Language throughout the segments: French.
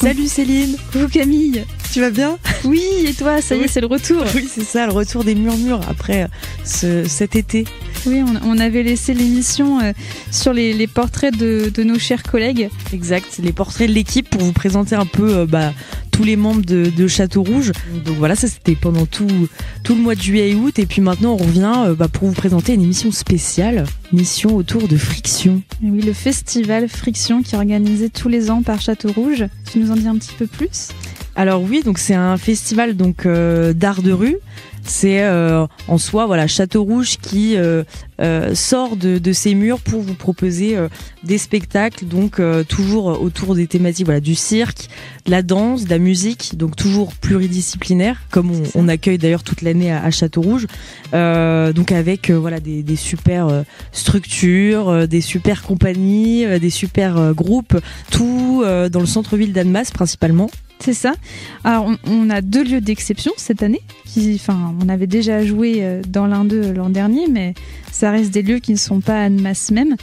Salut Céline. Coucou Camille. Tu vas bien? Oui, et toi? Ça y est, c'est le retour. Oui, c'est ça, le retour des murmures après cet été. Oui, on avait laissé l'émission sur les portraits de nos chers collègues. Exact, les portraits de l'équipe pour vous présenter un peu tous les membres de Château Rouge. Donc voilà, ça c'était pendant tout le mois de juillet et août. Et puis maintenant on revient pour vous présenter une émission spéciale, mission autour de Friction. Et oui, le festival Friction qui est organisé tous les ans par Château Rouge. Tu nous en dis un petit peu plus? Alors oui, donc c'est un festival d'art de rue. C'est en soi Château Rouge qui sort de ses murs pour vous proposer des spectacles, donc toujours autour des thématiques du cirque, de la danse, de la musique, donc toujours pluridisciplinaire, comme on accueille d'ailleurs toute l'année à Château Rouge, donc avec des super structures, des super compagnies, des super groupes, tout dans le centre-ville d'Annemasse principalement. C'est ça. Alors, on a 2 lieux d'exception cette année. On avait déjà joué dans l'un d'eux l'an dernier, mais ça reste des lieux qui ne sont pas à Annemasse même,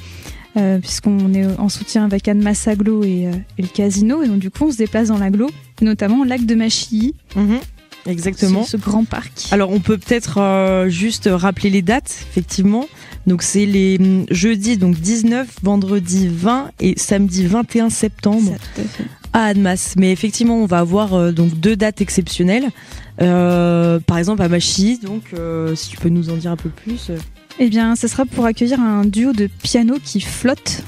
puisqu'on est en soutien avec Annemasse Agglo et le casino. Et donc, du coup, on se déplace dans l'agglo, notamment au lac de Machilly. Exactement. Ce grand parc. Alors, on peut peut-être juste rappeler les dates, effectivement. Donc, c'est les jeudis 19, vendredi 20 et samedi 21 septembre. Ça, tout à fait. À Annemasse, mais effectivement on va avoir 2 dates exceptionnelles, par exemple à Machilly, donc si tu peux nous en dire un peu plus. Eh bien ça sera pour accueillir un duo de piano qui flotte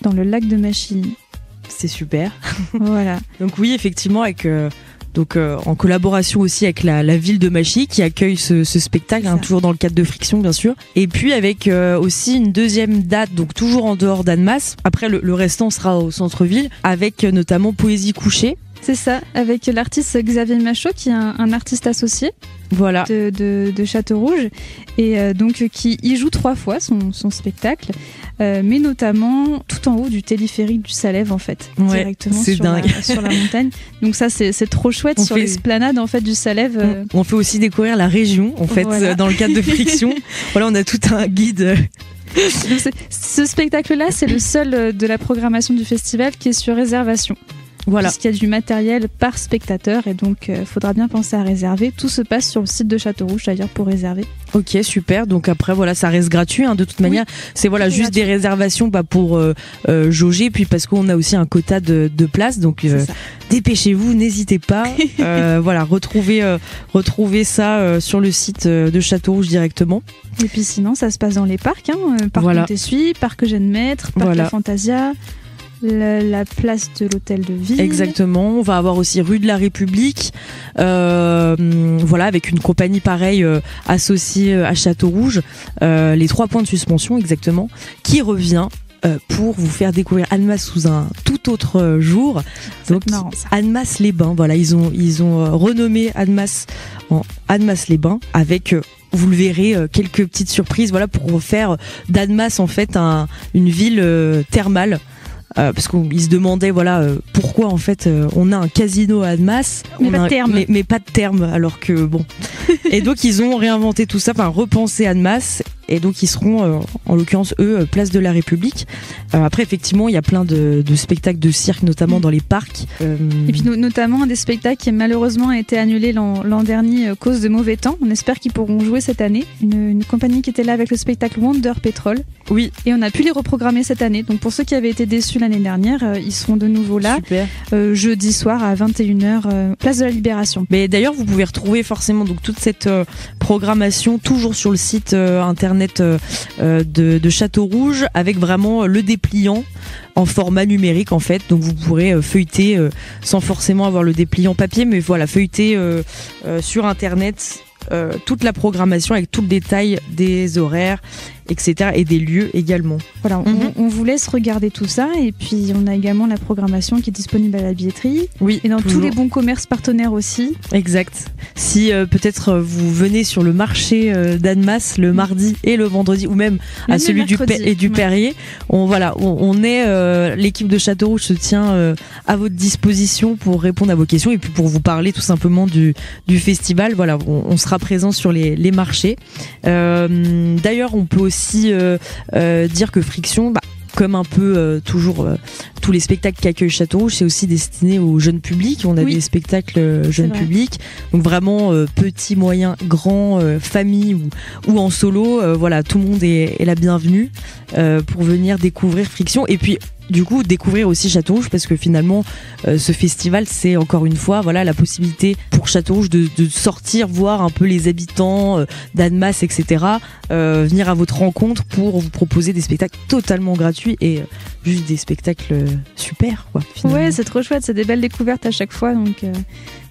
dans le lac de Machilly. C'est super. Voilà. Donc oui, effectivement avec en collaboration aussi avec la ville de Machilly qui accueille ce spectacle, toujours dans le cadre de Friction bien sûr. Et puis avec aussi une deuxième date, donc toujours en dehors d'Annemasse. Après le restant sera au centre-ville, avec notamment Poésie couchée. C'est ça, avec l'artiste Xavier Machaut qui est un artiste associé de Château Rouge et donc qui y joue 3 fois son spectacle, mais notamment tout en haut du téléphérique du Salève en fait, directement sur la montagne. Donc ça c'est trop chouette sur l'esplanade en fait du Salève. On fait aussi découvrir la région en fait dans le cadre de Friction. On a tout un guide. Donc ce spectacle-là, c'est le seul de la programmation du festival qui est sur réservation. Voilà. Puisqu'il y a du matériel par spectateur et donc faudra bien penser à réserver. Tout se passe sur le site de Château Rouge, c'est-à-dire pour réserver. Ok, super. Donc après ça reste gratuit de toute manière. C'est juste gratuit. Des réservations pour jauger, puis parce qu'on a aussi un quota de place. Donc dépêchez-vous, n'hésitez pas. Retrouvez ça sur le site de Château Rouge directement. Et puis sinon ça se passe dans les parcs, parc Montessuie, parc Eugène Maître, parc La Fantasia. La place de l'hôtel de ville. Exactement, on va avoir aussi rue de la République, avec une compagnie pareille associée à Château Rouge, les 3 points de suspension exactement, qui revient pour vous faire découvrir Annemasse sous un tout autre jour. Donc Annemasse-les-Bains, ils ont renommé Annemasse en Annemasse-les-Bains avec vous le verrez, quelques petites surprises pour faire d'Annemasse en fait une ville thermale. Parce qu'ils se demandaient pourquoi en fait on a un casino à Annemasse mais pas de terme, alors que bon. Et donc ils ont réinventé tout ça, repensé Annemasse, et donc ils seront en l'occurrence place de la République. Après effectivement il y a plein de spectacles de cirque, notamment dans les parcs, et puis notamment un des spectacles qui malheureusement a été annulé l'an dernier à cause de mauvais temps. On espère qu'ils pourront jouer cette année. Une compagnie qui était là avec le spectacle Wonder Petrol, et on a pu les reprogrammer cette année. Donc pour ceux qui avaient été déçus l'année dernière, ils seront de nouveau là. Jeudi soir à 21h, place de la Libération. Mais d'ailleurs vous pouvez retrouver forcément toute cette programmation toujours sur le site internet de Château Rouge, avec vraiment le dépliant en format numérique en fait, donc vous pourrez feuilleter sans forcément avoir le dépliant papier, mais feuilleter sur internet toute la programmation avec tout le détail des horaires, etc. et des lieux également. Voilà, on vous laisse regarder tout ça, et puis on a également la programmation qui est disponible à la billetterie, et dans tous les bons commerces partenaires aussi. Exact. Si peut-être vous venez sur le marché d'Annemasse le mardi et le vendredi, ou même à celui du Perrier, on est l'équipe de Château Rouge se tient à votre disposition pour répondre à vos questions et puis pour vous parler tout simplement du festival. On sera présent sur les marchés. D'ailleurs on peut aussi dire que Friction comme un peu toujours tous les spectacles qu'accueille Châteaurouge, c'est aussi destiné aux jeunes publics. On a des spectacles jeunes publics, donc vraiment petits, moyens, grands, famille ou en solo. Voilà, tout le monde est la bienvenue pour venir découvrir Friction. Et puis du coup découvrir aussi Châteaurouge, parce que finalement ce festival, c'est encore une fois la possibilité pour Châteaurouge de sortir, voir un peu les habitants d'Annemasse, etc., venir à votre rencontre pour vous proposer des spectacles totalement gratuits et juste des spectacles super, quoi, finalement. Ouais, c'est trop chouette, c'est des belles découvertes à chaque fois, donc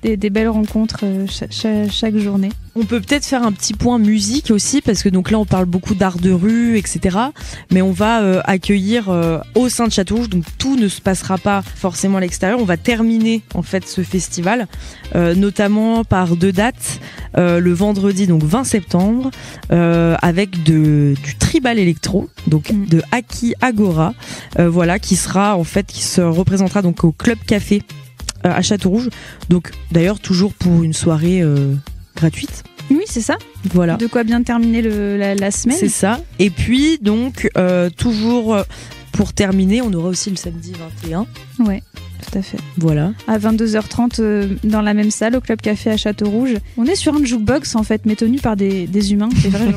des belles rencontres chaque journée. On peut peut-être faire un petit point musique aussi, parce que donc là on parle beaucoup d'art de rue, etc., mais on va accueillir au sein de Châteaurouge, donc tout ne se passera pas forcément à l'extérieur. On va terminer en fait ce festival notamment par 2 dates, le vendredi donc 20 septembre avec du tribal électro, donc de Aki Agora, qui se représentera donc au Club Café à Châteaurouge, donc d'ailleurs toujours pour une soirée gratuite. Oui, c'est ça. Voilà. De quoi bien terminer la semaine. C'est ça. Et puis donc toujours pour terminer, on aura aussi le samedi 21. Ouais, tout à fait. Voilà. À 22h30 dans la même salle au Club Café à Châteaurouge. On est sur un jukebox en fait, mais tenu par des humains, c'est vrai.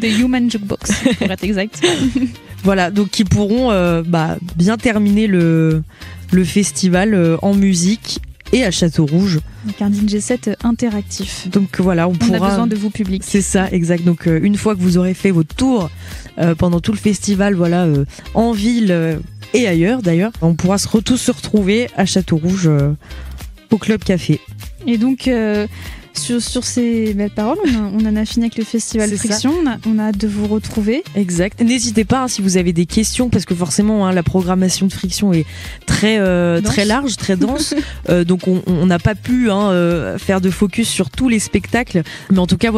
Des human jukebox pour être exact. Voilà, donc qui pourront bien terminer le festival en musique et à Châteaurouge. Donc un DJ set interactif. Donc voilà, on pourra... a besoin de vous, public. C'est ça, exact. Donc une fois que vous aurez fait votre tour pendant tout le festival, en ville et ailleurs d'ailleurs, on pourra tous se retrouver à Châteaurouge au Club Café. Et donc... Sur ces belles paroles, on en a fini avec le festival Friction. On a hâte de vous retrouver. Exact. N'hésitez pas si vous avez des questions, parce que forcément la programmation de Friction est très large, très dense. Donc on n'a pas pu faire de focus sur tous les spectacles. Mais en tout cas,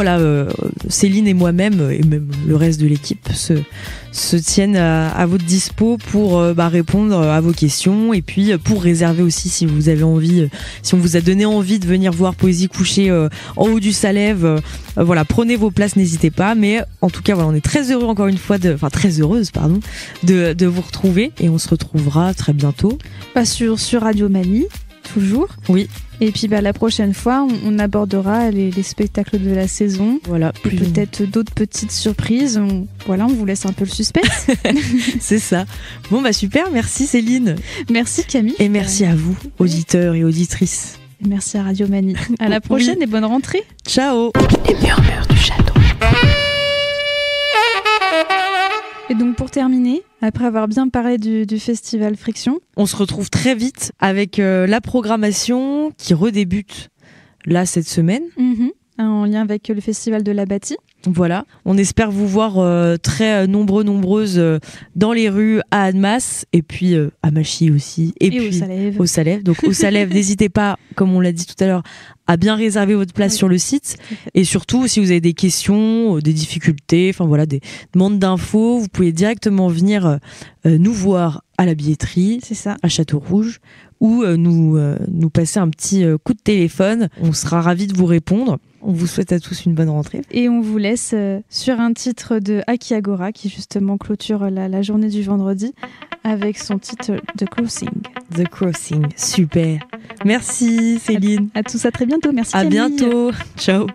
Céline et moi-même, et même le reste de l'équipe, se tiennent à votre dispo pour répondre à vos questions, et puis pour réserver aussi si vous avez envie, si on vous a donné envie de venir voir Poésie couchée en haut du Salève, prenez vos places, n'hésitez pas. Mais en tout cas on est très heureux encore une fois très heureuse de vous retrouver, et on se retrouvera très bientôt sur Radio Mani, toujours. Oui. Et puis la prochaine fois, on abordera les spectacles de la saison. Voilà. Et peut-être d'autres petites surprises. On vous laisse un peu le suspense. C'est ça. Bon super, merci Céline. Merci Camille. Et merci à vous, auditeurs et auditrices. Et merci à Radio Mani. À la prochaine et bonne rentrée. Ciao. Les murmures du château. Et donc pour terminer, après avoir bien parlé du festival Friction, on se retrouve très vite avec la programmation qui redébute là cette semaine. En lien avec le festival de la Bâtie. Voilà, on espère vous voir très nombreuses dans les rues à Annemasse, et puis à Machy aussi, et puis au Salève. Donc au Salève, n'hésitez pas, comme on l'a dit tout à l'heure, à bien réserver votre place sur le site, et surtout si vous avez des questions, des difficultés, des demandes d'infos, vous pouvez directement venir nous voir à la billetterie, c'est ça, à Châteaurouge, ou nous passer un petit coup de téléphone. On sera ravis de vous répondre. On vous souhaite à tous une bonne rentrée. Et on vous laisse sur un titre de Aki Agora qui justement clôture la journée du vendredi avec son titre The Crossing. The Crossing, super. Merci Céline. À tous, à très bientôt. Merci Camille. À bientôt. Ciao.